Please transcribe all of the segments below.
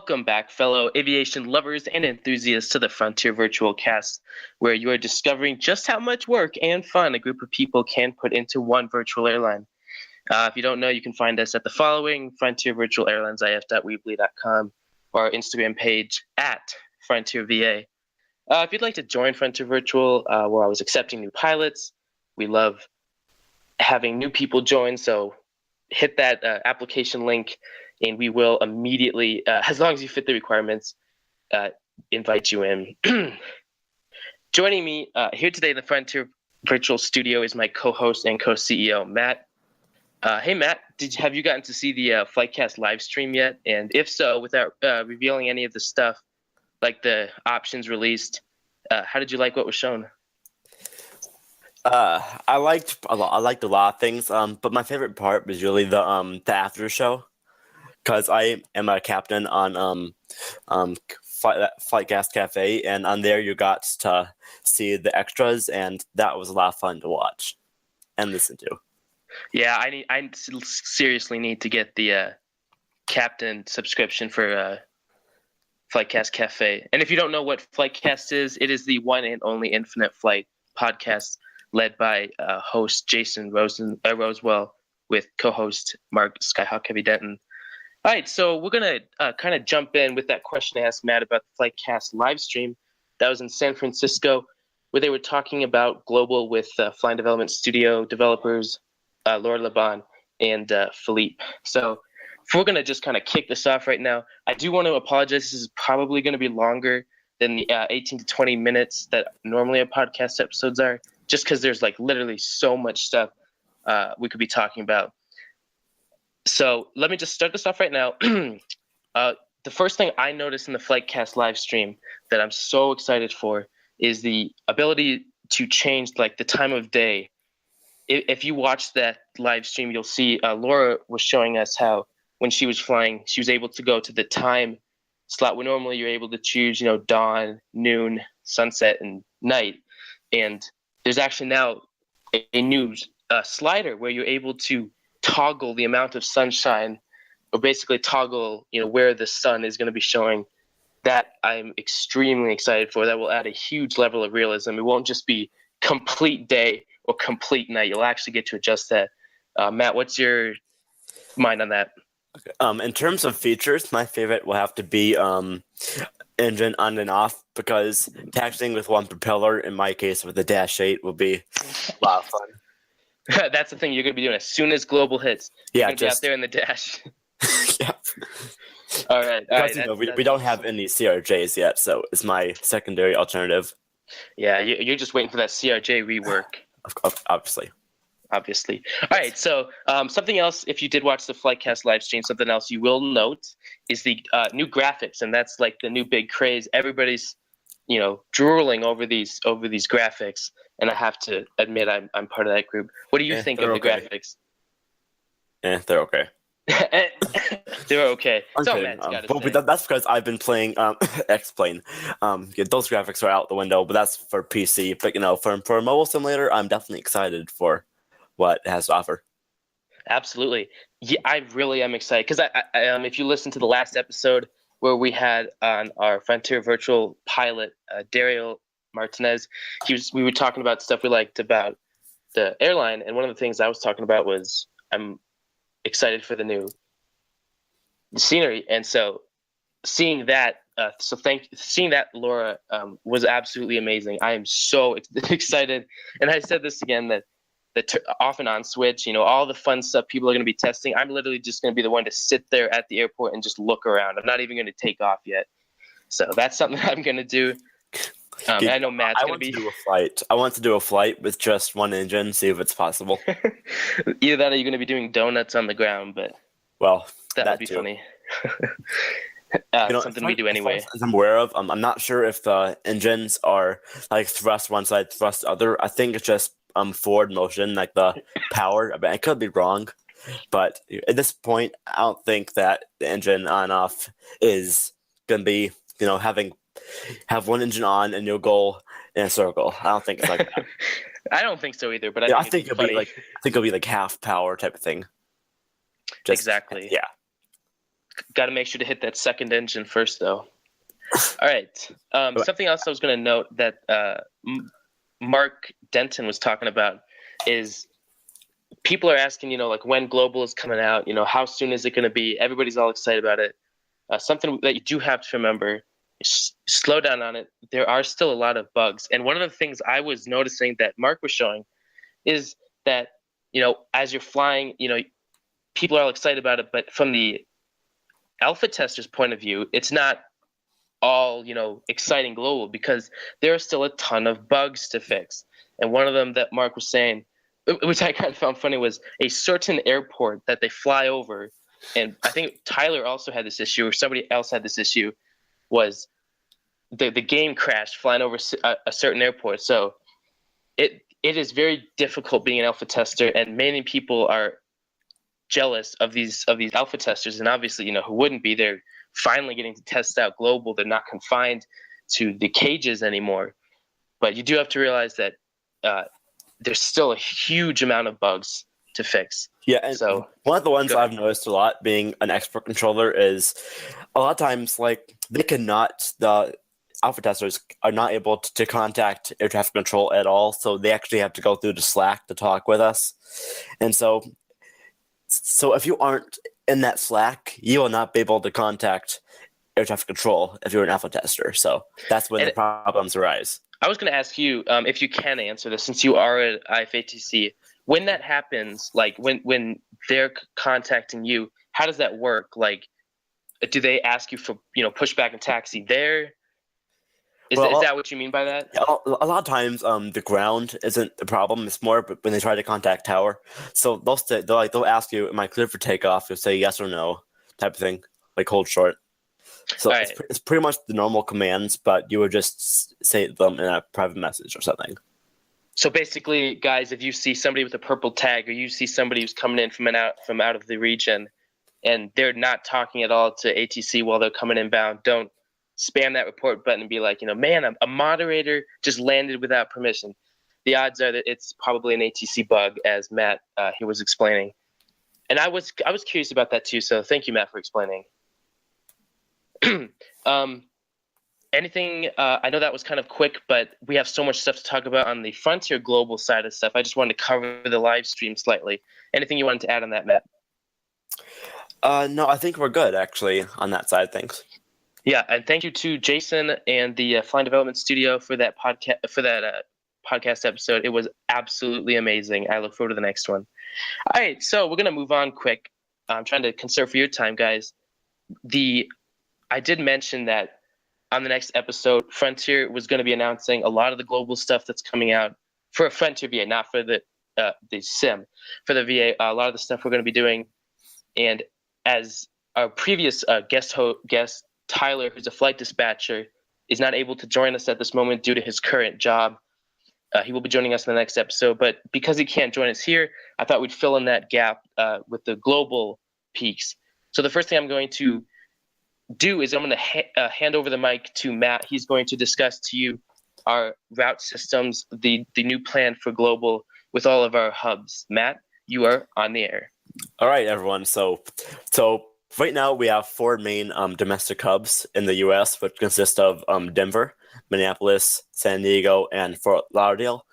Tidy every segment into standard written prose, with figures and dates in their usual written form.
Welcome back, fellow aviation lovers and enthusiasts, to the Frontier Virtual Cast, where you are discovering just how much work and fun a group of people can put into one virtual airline. If you don't know, you can find us at the following: frontiervirtualairlinesif.weebly.com, or our Instagram page at FrontierVA. If you'd like to join Frontier Virtual, we're always accepting new pilots. We love having new people join, so hit that application link, and we will immediately, as long as you fit the requirements, invite you in. Joining me here today in the Frontier Virtual Studio is my co-host and co-CEO, Matt. Hey, Matt, have you gotten to see the Flightcast live stream yet? And if so, without revealing any of the stuff, like the options released, how did you like what was shown? I liked a lot of things. But my favorite part was really the after show, because I am a captain on Flightcast Cafe, and on there you got to see the extras, and that was a lot of fun to watch and listen to. Yeah, I seriously need to get the captain subscription for Flightcast Cafe. And if you don't know what Flightcast is, it is the one and only Infinite.flight podcast led by host Jason Rosewell with co-host Mark Skyhawk Heavy Denton. All right, so we're going to kind of jump in with that question I asked Matt about the Flightcast live stream. That was in San Francisco, where they were talking about Global with Flying Development Studio developers, Laura Laban and Philippe. So if we're going to just kind of kick this off right now, I do want to apologize. This is probably going to be longer than the 18 to 20 minutes that normally a podcast episodes are, just because there's like literally so much stuff we could be talking about. So let me just start this off right now. The first thing I noticed in the Flightcast live stream that I'm so excited for is the ability to change like the time of day. If you watch that live stream, you'll see Laura was showing us how when she was flying, she was able to go to the time slot where normally you're able to choose, dawn, noon, sunset, and night. And there's actually now a new slider where you're able to toggle the amount of sunshine, or basically toggle, where the sun is going to be showing. That I'm extremely excited for. That will add a huge level of realism. It won't just be complete day or complete night. You'll actually get to adjust that. Matt, what's your mind on that? Okay. In terms of features, my favorite will have to be engine on and off, because taxiing with one propeller, in my case with the Dash 8, will be a lot of fun. That's the thing you're going to be doing as soon as Global hits. You're going to be out there in the Dash. Yeah. All right. We don't have any CRJs yet, so it's my secondary alternative. Yeah, you're just waiting for that CRJ rework. Obviously. All right, so something else, if you did watch the Flightcast live stream, something else you will note is the new graphics, and that's like the new big craze. Everybody's, drooling over these graphics, and I have to admit I'm part of that group. What do you think of the graphics? They're okay. They're okay. That's because I've been playing X-Plane. Those graphics are out the window, but that's for PC. But for a mobile simulator, I'm definitely excited for what it has to offer. Absolutely. Yeah, I really am excited because I if you listen to the last episode where we had on our Frontier Virtual pilot, Dario Martinez, we were talking about stuff we liked about the airline, and one of the things I was talking about was I'm excited for the new scenery, and so seeing that, Laura, was absolutely amazing. I am so excited, and I said this again, that the off and on switch, all the fun stuff people are going to be testing. I'm literally just going to be the one to sit there at the airport and just look around. I'm not even going to take off yet. So that's something I'm going to do. I know Matt's going to be. I want to do a flight with just one engine, see if it's possible. Either that or you're going to be doing donuts on the ground, but that would be too funny. Something we do anyway. As I'm aware of, I'm not sure if the engines are like thrust one side, thrust the other. I think it's just forward motion, like the power. I could be wrong, but at this point, I don't think that the engine on off is going to be, have one engine on and you'll go in a circle. I don't think it's like that. I don't think so either, but I think it'll be like half power type of thing. Exactly. Yeah. got to make sure to hit that second engine first, though. All right. Something else I was going to note that Mark Denton was talking about is people are asking, like when Global is coming out, how soon is it going to be? Everybody's all excited about it. Something that you do have to remember, slow down on it. There are still a lot of bugs. And one of the things I was noticing that Mark was showing is that, as you're flying, people are all excited about it. But from the alpha tester's point of view, it's not all, exciting Global because there are still a ton of bugs to fix. And one of them that Mark was saying, which I kind of found funny, was a certain airport that they fly over. And I think Tyler also had this issue, or somebody else had this issue, was the game crashed flying over a certain airport. So it is very difficult being an alpha tester, and many people are jealous of these alpha testers. And obviously, who wouldn't be? They're finally getting to test out Global. They're not confined to the cages anymore. But you do have to realize that there's still a huge amount of bugs to fix. Yeah, and so one of the ones I've noticed a lot being an expert controller is a lot of times, like, the alpha testers are not able to contact air traffic control at all, so they actually have to go through the Slack to talk with us. And so if you aren't in that Slack, you will not be able to contact air traffic control if you're an alpha tester. So that's when the problems arise. I was going to ask you if you can answer this, since you are at IFATC. When that happens, like when they're contacting you, how does that work? Like, do they ask you for pushback and taxi there? Is that what you mean by that? A lot of times, the ground isn't the problem. It's more when they try to contact tower. So they'll ask you, "Am I clear for takeoff?" You'll say yes or no, type of thing, like hold short. So it's pretty much the normal commands, but you would just say them in a private message or something. So basically, guys, if you see somebody with a purple tag, or you see somebody who's coming in from out of the region, and they're not talking at all to ATC while they're coming inbound, don't spam that report button and be like, man, a moderator just landed without permission. The odds are that it's probably an ATC bug, as Matt he was explaining. And I was curious about that too. So thank you, Matt, for explaining. Anything? I know that was kind of quick, but we have so much stuff to talk about on the Frontier Global side of stuff. I just wanted to cover the live stream slightly. Anything you wanted to add on that, Matt? No, I think we're good actually on that side of things. Yeah, and thank you to Jason and the Flying Development Studio for that podcast episode. It was absolutely amazing. I look forward to the next one. All right, so we're gonna move on quick. I'm trying to conserve for your time, guys. I did mention that on the next episode, Frontier was going to be announcing a lot of the Global stuff that's coming out for a Frontier VA, not for the sim. For the VA, a lot of the stuff we're going to be doing. And as our previous guest Tyler, who's a flight dispatcher, is not able to join us at this moment due to his current job, he will be joining us in the next episode. But because he can't join us here, I thought we'd fill in that gap with the Global peaks. So the first thing I'm going to do is I'm going to hand over the mic to Matt. He's going to discuss to you our route systems, the new plan for Global with all of our hubs. Matt, you are on the air. All right, everyone. So right now we have 4 main domestic hubs in the U.S., which consist of Denver, Minneapolis, San Diego, and Fort Lauderdale.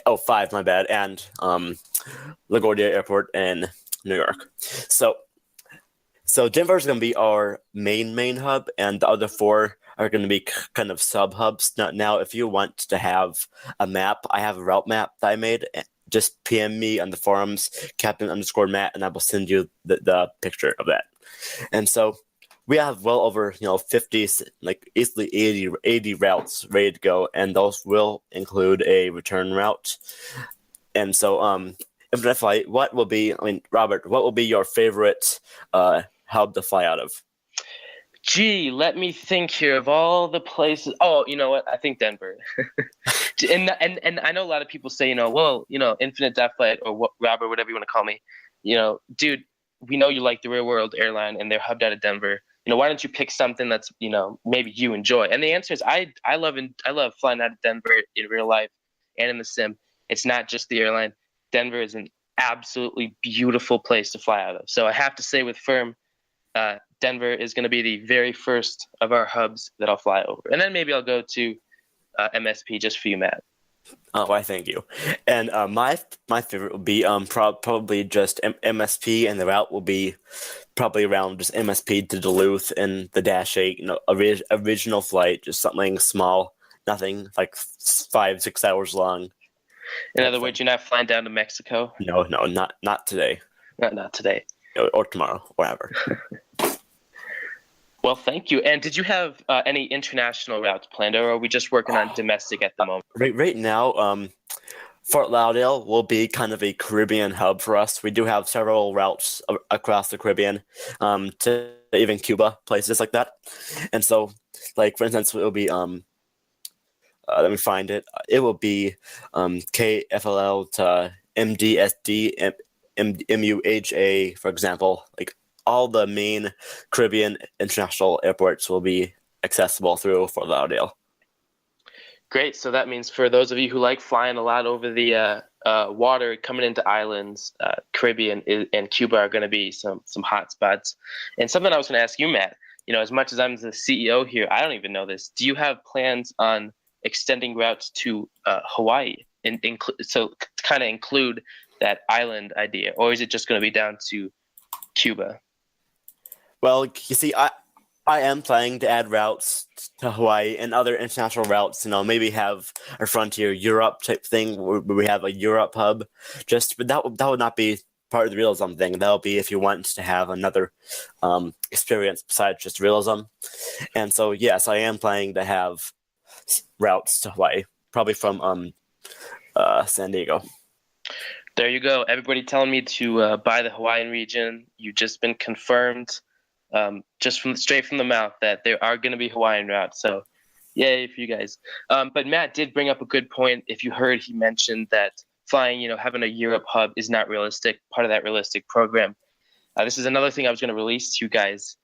Oh, 5, my bad, and LaGuardia Airport in New York. So Denver is going to be our main hub, and the other 4 are going to be kind of sub hubs. Now, if you want to have a map, I have a route map that I made. Just PM me on the forums, Captain_Matt, and I will send you the picture of that. And so we have well over 50, like easily 80 routes ready to go, and those will include a return route. And so Infinite.flight, Robert, what will be your favorite hub to fly out of? Gee, let me think here. Of all the places, oh, you know what? I think Denver. and I know a lot of people say, Infinite.flight or Robert, whatever you want to call me. Dude, we know you like the Real World airline, and they're hubbed out of Denver. Why don't you pick something that's maybe you enjoy? And the answer is I love flying out of Denver in real life and in the sim. It's not just the airline. Denver is an absolutely beautiful place to fly out of. So I have to say with firm, Denver is going to be the very first of our hubs that I'll fly over, and then maybe I'll go to MSP just for you, Matt. Oh, I thank you. And my favorite will be probably just MSP, and the route will be probably around just MSP to Duluth and the Dash 8, original flight, just something small, nothing like 5-6 hours long. In other words, you're not flying down to Mexico? No, not today. Not today. Or tomorrow, whatever. Well, thank you. And did you have any international routes planned, or are we just working on domestic at the moment? Right now, Fort Lauderdale will be kind of a Caribbean hub for us. We do have several routes across the Caribbean, to even Cuba, places like that. And so, like, for instance, it will be, let me find it. It will be KFLL to MDSD, MUHA, for example. Like, all the main Caribbean international airports will be accessible through Fort Lauderdale. Great. So that means for those of you who like flying a lot over the water, coming into islands, Caribbean and Cuba are going to be some hot spots. And something I was going to ask you, Matt, as much as I'm the CEO here, I don't even know this. Do you have plans on extending routes to Hawaii, so to kind of include that island idea, or is it just going to be down to Cuba? Well, you see, I am planning to add routes to Hawaii and other international routes. Maybe have a Frontier Europe type thing where we have a Europe hub. But that would not be part of the realism thing. That'll be if you want to have another experience besides just realism. And so, yes, I am planning to have routes to Hawaii, probably from San Diego. There you go. Everybody telling me to buy the Hawaiian region. You've just been confirmed. Just straight from the mouth that there are going to be Hawaiian routes. So yay for you guys. But Matt did bring up a good point. If you heard, he mentioned that flying, having a Europe hub is not realistic, part of that realistic program. This is another thing I was going to release to you guys.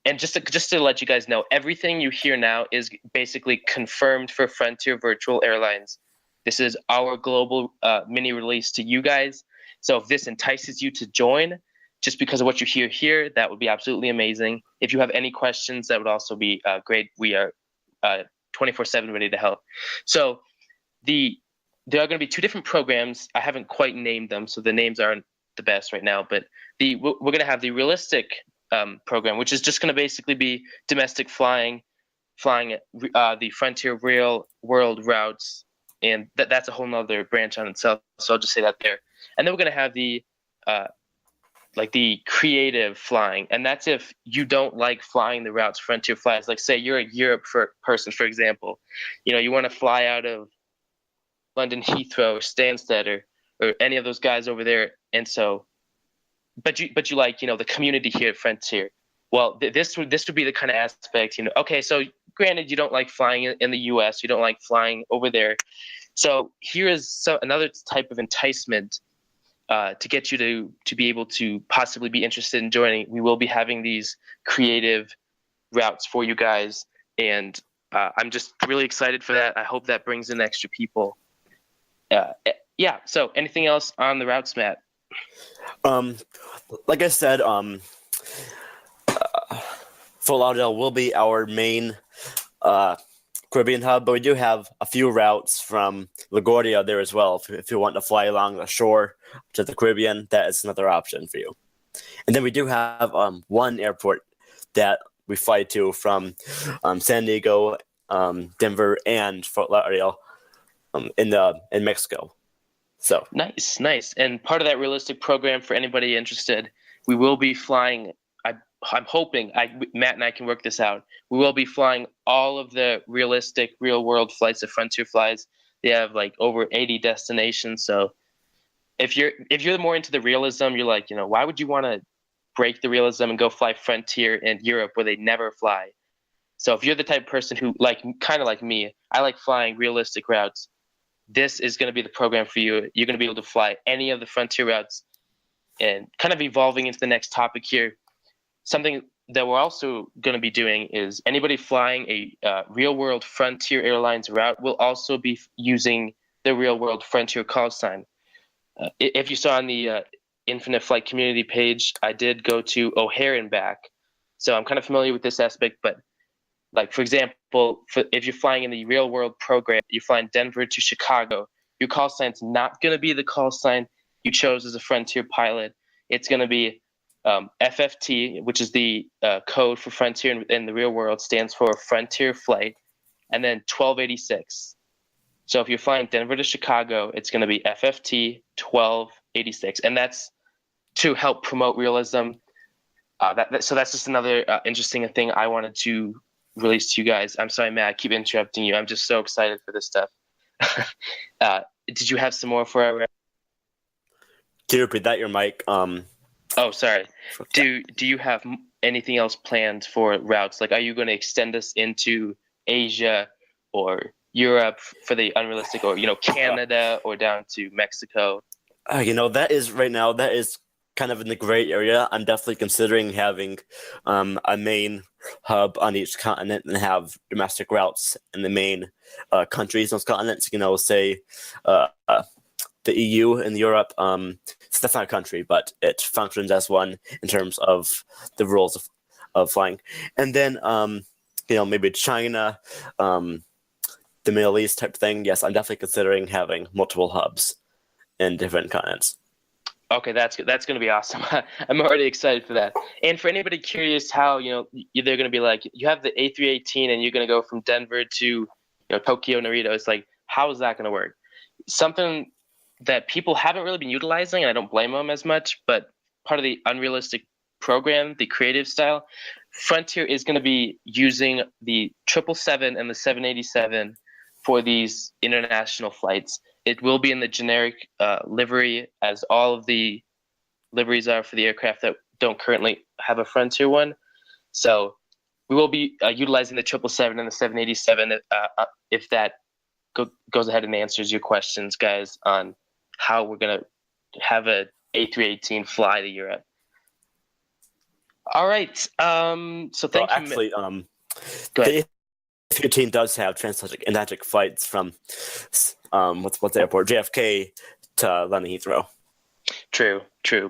And just to let you guys know, everything you hear now is basically confirmed for Frontier Virtual Airlines. This is our global mini release to you guys. So if this entices you to join, just because of what you hear here, that would be absolutely amazing. If you have any questions, that would also be great. We are 24/7 ready to help. So there are going to be two different programs. I haven't quite named them, so the names aren't the best right now. But we're going to have the realistic program, which is just going to basically be domestic flying the Frontier Real World routes, and that's a whole nother branch on itself. So I'll just say that there. And then we're going to have the creative flying, and that's if you don't like flying the routes Frontier flies. Like, say you're a Europe person, for example, you want to fly out of London Heathrow or Stansted or any of those guys over there, and so, but you like the community here at Frontier. Well, this would be the kind of aspect, Okay, so granted, you don't like flying in the U.S., you don't like flying over there, so here is another type of enticement. To get you to be able to possibly be interested in joining. We will be having these creative routes for you guys, and I'm just really excited for that. I hope that brings in extra people. Yeah, so anything else on the routes, Matt? Like I said, Fort Lauderdale will be our main Caribbean hub, but we do have a few routes from LaGuardia there as well. If you want to fly along the shore to the Caribbean, that is another option for you. And then we do have one airport that we fly to from San Diego, Denver, and Fort Lauderdale in Mexico. So nice. And part of that realistic program, for anybody interested, we will be flying. I'm hoping Matt and I can work this out. We will be flying all of the realistic, real-world flights that Frontier flies. They have like over 80 destinations. So if you're more into the realism, you're like, why would you want to break the realism and go fly Frontier in Europe where they never fly? So if you're the type of person who kind of like me, I like flying realistic routes. This is going to be the program for you. You're going to be able to fly any of the Frontier routes, and kind of evolving into the next topic here. Something that we're also going to be doing is anybody flying a real-world Frontier Airlines route will also be using the real-world Frontier call sign. If you saw on the Infinite.flight community page, I did go to O'Hare and back. So I'm kind of familiar with this aspect, but like, for example, if you're flying in the real world program, you're flying Denver to Chicago, your call sign's not going to be the call sign you chose as a Frontier pilot. It's going to be FFT, which is the code for Frontier in the real world, stands for Frontier Flight, and then 1286. So if you're flying Denver to Chicago, it's going to be FFT 1286, and that's to help promote realism. So that's just another interesting thing I wanted to release to you guys. I'm sorry, Matt, I keep interrupting you. I'm just so excited for this stuff. Did you have some more for our? Can you repeat that? Your mic. Oh, sorry. Do you have anything else planned for routes? Like, are you going to extend this into Asia or Europe for the unrealistic, or Canada or down to Mexico? That is right now. That is kind of in the gray area. I'm definitely considering having a main hub on each continent and have domestic routes in the main countries on those continents. Say the EU and Europe. So that's not a country, but it functions as one in terms of the rules of flying. And then maybe China, the Middle East type thing. Yes, I'm definitely considering having multiple hubs in different continents. Okay, that's going to be awesome. I'm already excited for that. And for anybody curious how, they're going to be like, you have the A318 and you're going to go from Denver to, Tokyo, Narita. It's like, how is that going to work? Something that people haven't really been utilizing, and I don't blame them as much, but part of the unrealistic program, the creative style, Frontier is going to be using the 777 and the 787 for these international flights. It will be in the generic livery, as all of the liveries are for the aircraft that don't currently have a Frontier one. So we will be utilizing the 777 and the 787 if that goes ahead and answers your questions, guys, on how we're going to have a A318 fly to Europe. All right. So thank you. Actually, the A318 does have transatlantic flights from what's the airport, JFK to London Heathrow. True,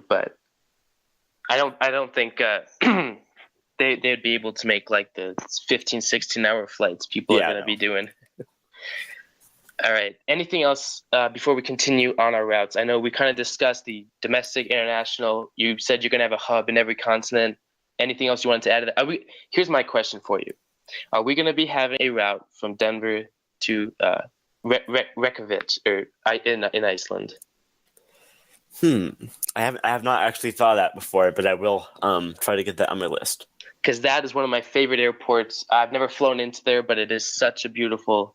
but I don't think they'd be able to make like the 15, 16-hour flights people are going to be doing. All right. Anything else before we continue on our routes? I know we kind of discussed the domestic, international. You said you're going to have a hub in every continent. Anything else you wanted to add to that? Here's my question for you. Are we going to be having a route from Denver to Reykjavik or in Iceland? I have not actually thought of that before, but I will try to get that on my list. Because that is one of my favorite airports. I've never flown into there, but it is such a beautiful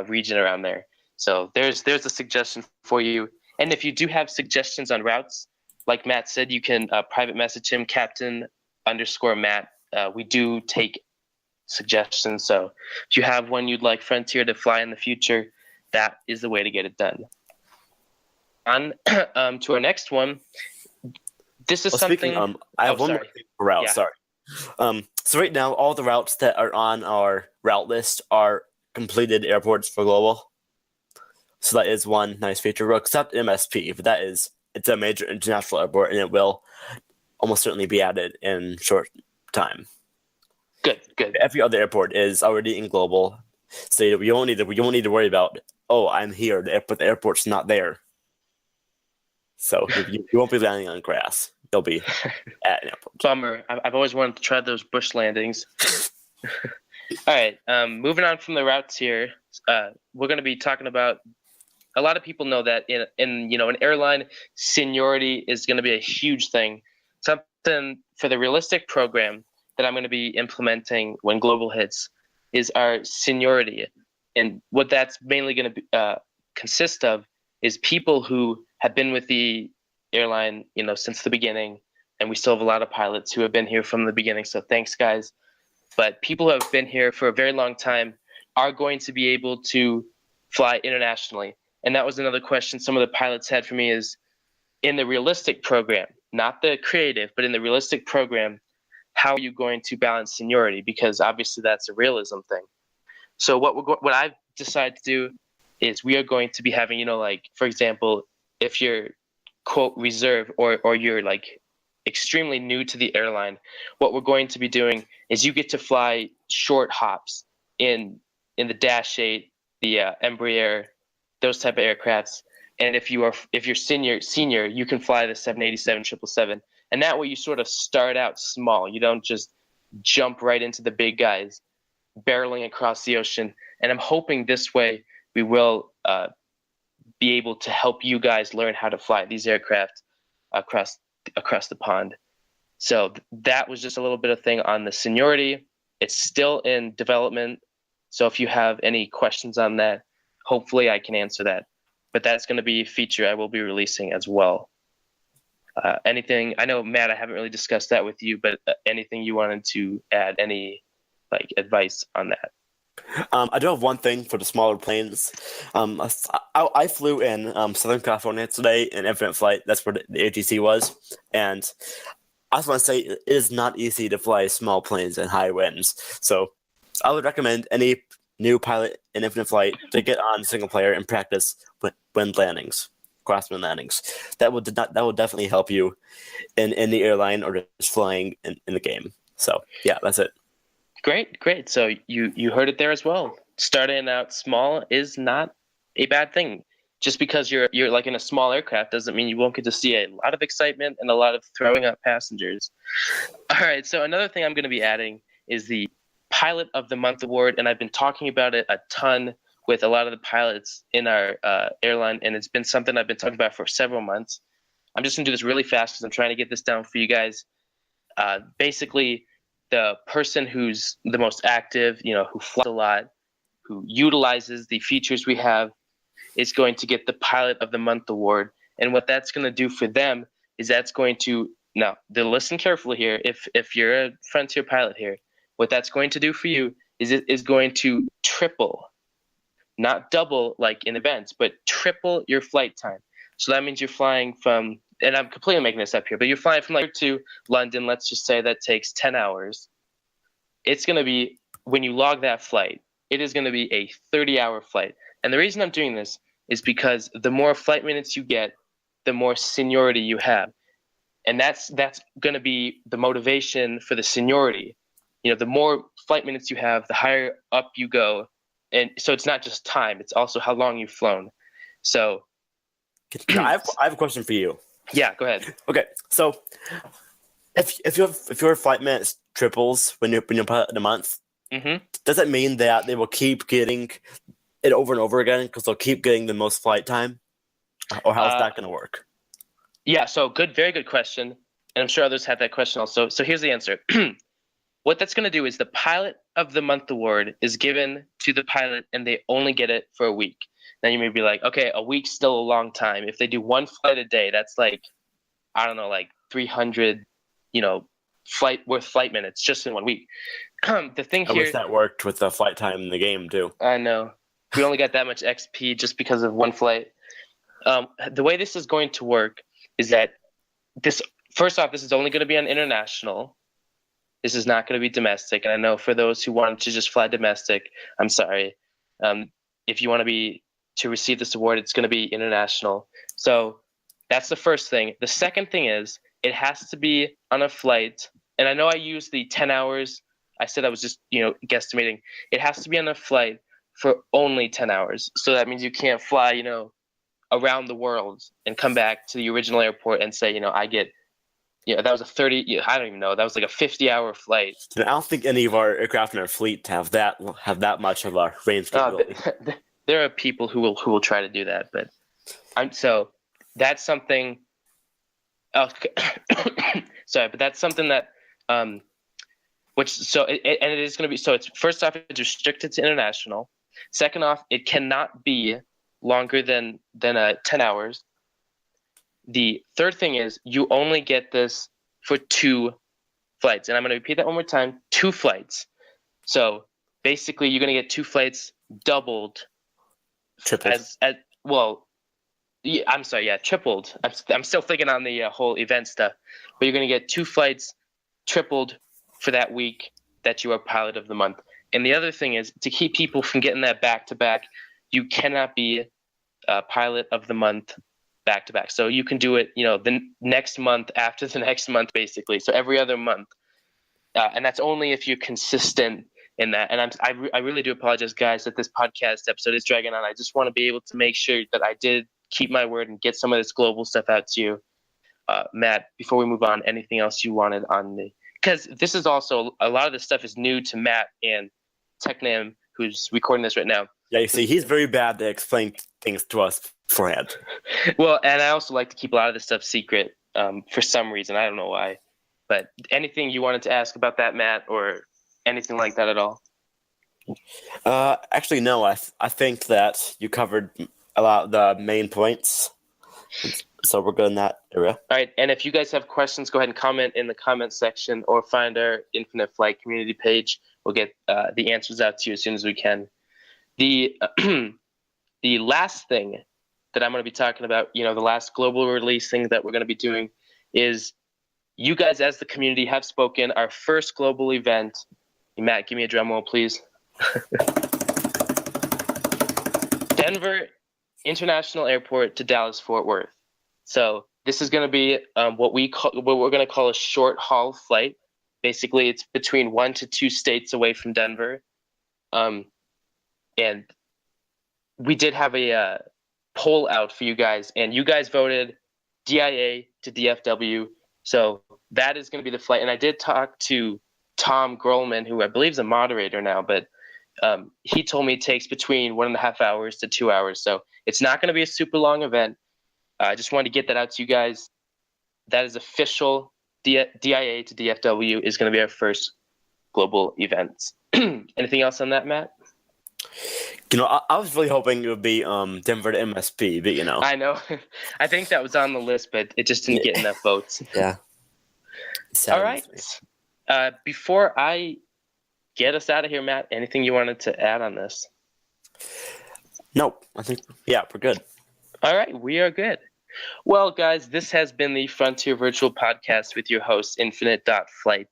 region around there. So there's a suggestion for you. And if you do have suggestions on routes, like Matt said, you can private message him, Captain_Matt. We do take suggestions. So if you have one you'd like Frontier to fly in the future, that is the way to get it done. On to our next one. This is something. Speaking, I have one more thing for routes. Yeah. Sorry. So right now, all the routes that are on our route list are completed airports for global. So that is one nice feature. We'll accept MSP, but it's a major international airport, and it will almost certainly be added in short time. Good. Every other airport is already in global, so you won't need to worry about, I'm here, the airport's not there. So you won't be landing on grass. You'll be at an airport. Bummer. I've always wanted to try those bush landings. All right. Moving on from the routes here, we're going to be talking about. A lot of people know that in an airline, seniority is going to be a huge thing. Something for the realistic program that I'm going to be implementing when global hits is our seniority, and what that's mainly going to consist of is people who have been with the airline, since the beginning, and we still have a lot of pilots who have been here from the beginning. So thanks, guys. But people who have been here for a very long time are going to be able to fly internationally. And that was another question some of the pilots had for me is, in the realistic program, not the creative, but in the realistic program, how are you going to balance seniority? Because obviously that's a realism thing. So what I've decided to do is we are going to be having, for example, if you're quote reserve or you're like extremely new to the airline, what we're going to be doing is you get to fly short hops in the Dash 8, the Embraer, those type of aircrafts. And if you're senior, you can fly the 787, 777, and that way you sort of start out small. You don't just jump right into the big guys, barreling across the ocean. And I'm hoping this way we will be able to help you guys learn how to fly these aircraft across the pond. So that was just a little bit of thing on the seniority. It's still in development. So if you have any questions on that, hopefully I can answer that. But that's going to be a feature I will be releasing as well. Anything, I know, Matt, I haven't really discussed that with you, but anything you wanted to add, any advice on that? I do have one thing for the smaller planes. I flew in Southern California today in Infinite.flight. That's where the ATC was. And I just want to say it is not easy to fly small planes in high winds. So I would recommend any new pilot in Infinite.flight to get on single player and practice wind landings, crosswind landings. That will definitely help you in the airline or just flying in the game. So yeah, that's it. Great. So you heard it there as well. Starting out small is not a bad thing. Just because you're in a small aircraft doesn't mean you won't get to see a lot of excitement and a lot of throwing up passengers. All right, so another thing I'm going to be adding is the Pilot of the Month award, and I've been talking about it a ton with a lot of the pilots in our airline, and it's been something I've been talking about for several months. I'm just going to do this really fast because I'm trying to get this down for you guys. Basically, the person who's the most active, who flies a lot, who utilizes the features we have, is going to get the Pilot of the Month award. And what that's going to do for them is that's going to, now, listen carefully here, if you're a Frontier pilot here, what that's going to do for you is it is going to triple, not double like in events, but triple your flight time. So that means you're flying from, and I'm completely making this up here, but you're flying from here to London, let's just say that takes 10 hours. It's going to be, when you log that flight, it is going to be a 30-hour flight. And the reason I'm doing this is because the more flight minutes you get, the more seniority you have. And that's going to be the motivation for the seniority. The more flight minutes you have, the higher up you go. And so it's not just time, it's also how long you've flown. So I have a question for you. Yeah, go ahead. Okay, so if your flight minutes triples when you're pilot in a month, does that mean that they will keep getting it over and over again because they'll keep getting the most flight time, or how's that going to work? Yeah, so very good question, and I'm sure others had that question also. So here's the answer. What that's going to do is the Pilot of the Month award is given to the pilot, and they only get it for a week. Now you may be like, okay, a week's still a long time. If they do one flight a day, that's 300, flight minutes just in 1 week. The thing here, I wish that worked with the flight time in the game too. I know. We only got that much XP just because of one flight. The way this is going to work is that first off, this is only going to be on international. This is not going to be domestic. And I know for those who wanted to just fly domestic, I'm sorry. If you want to receive this award, it's going to be international. So that's the first thing. The second thing is it has to be on a flight. And I know I used the 10 hours. I said I was just, guesstimating. It has to be on a flight for only 10 hours. So that means you can't fly, around the world and come back to the original airport and say, I get, that was a 30, I don't even know. That was like a 50-hour flight. I don't think any of our aircraft in our fleet have that much of a range capability. There are people who will try to do that, but so that's something. Sorry, but that's something that it is going to be. So it's first off, it's restricted to international. Second off, it cannot be longer than 10 hours. The third thing is you only get this for 2 flights, and I'm going to repeat that one more time: 2 flights. So basically, you're going to get 2 flights doubled. Tripled. I'm sorry, yeah, tripled. I'm still thinking on the whole event stuff, but you're going to get 2 flights tripled for that week that you are Pilot of the Month. And the other thing is to keep people from getting that back to back, you cannot be Pilot of the Month back to back. So you can do it, the next month after the next month, basically. So every other month. And that's only if you're consistent in that. And I really do apologize, guys, that this podcast episode is dragging on. I just want to be able to make sure that I did keep my word and get some of this global stuff out to you. Matt, before we move on, anything else you wanted on the, because this is also, a lot of this stuff is new to Matt and TechNam, who's recording this right now. Yeah, you see, he's very bad to explain things to us beforehand. Well, and I also like to keep a lot of this stuff secret for some reason. I don't know why. But anything you wanted to ask about that, Matt, or anything like that at all? Actually, no. I think that you covered a lot of the main points. So we're good in that area. All right, and if you guys have questions, go ahead and comment in the comment section or find our Infinite.flight community page. We'll get the answers out to you as soon as we can. The last thing that I'm going to be talking about, the last global release thing that we're going to be doing is you guys as the community have spoken. Our first global event. Matt, give me a drum roll, please. Denver International Airport to Dallas Fort Worth. So this is going to be what we're going to call a short haul flight. Basically, it's between 1 to 2 states away from Denver. And we did have a poll out for you guys, and you guys voted DIA to DFW. So that is going to be the flight. And I did talk to Tom Grolman, who I believe is a moderator now, but he told me it takes between 1.5 hours to 2 hours. So it's not going to be a super long event. I just wanted to get that out to you guys. That is official. DIA to DFW is going to be our first global event. Anything else on that, Matt? I was really hoping it would be Denver to MSP, but I know. I think that was on the list, but it just didn't get enough votes. Yeah. All right. Before I get us out of here, Matt, anything you wanted to add on this? Nope. I think, we're good. All right. We are good. Well, guys, this has been the Frontier Virtual Podcast with your hosts, Infinite.flight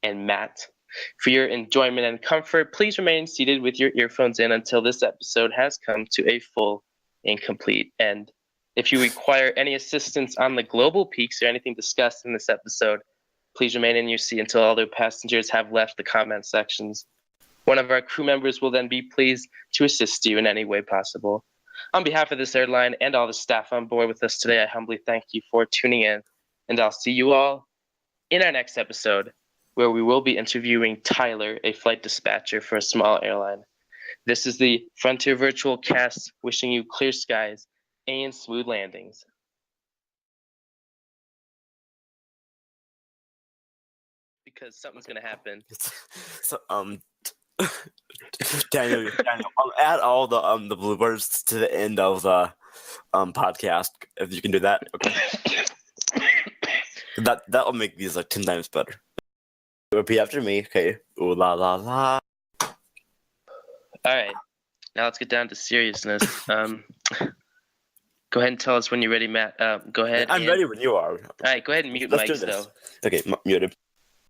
and Matt. For your enjoyment and comfort, please remain seated with your earphones in until this episode has come to a full and complete end. If you require any assistance on the global peaks or anything discussed in this episode, please remain in your seat until all the passengers have left the comment sections. One of our crew members will then be pleased to assist you in any way possible. On behalf of this airline and all the staff on board with us today, I humbly thank you for tuning in, and I'll see you all in our next episode, where we will be interviewing Tyler, a flight dispatcher for a small airline. This is the Frontier Virtual Cast, wishing you clear skies and smooth landings. Because something's going to happen. So, Daniel, add all the bloopers to the end of the podcast, if you can do that. Okay. That'll make these like 10 times better. Repeat after me. Okay. Ooh la la la. All right. Now let's get down to seriousness. Go ahead and tell us when you're ready, Matt. Go ahead. I'm ready when you are. All right. Go ahead and mute Let's mics, though. Okay, muted.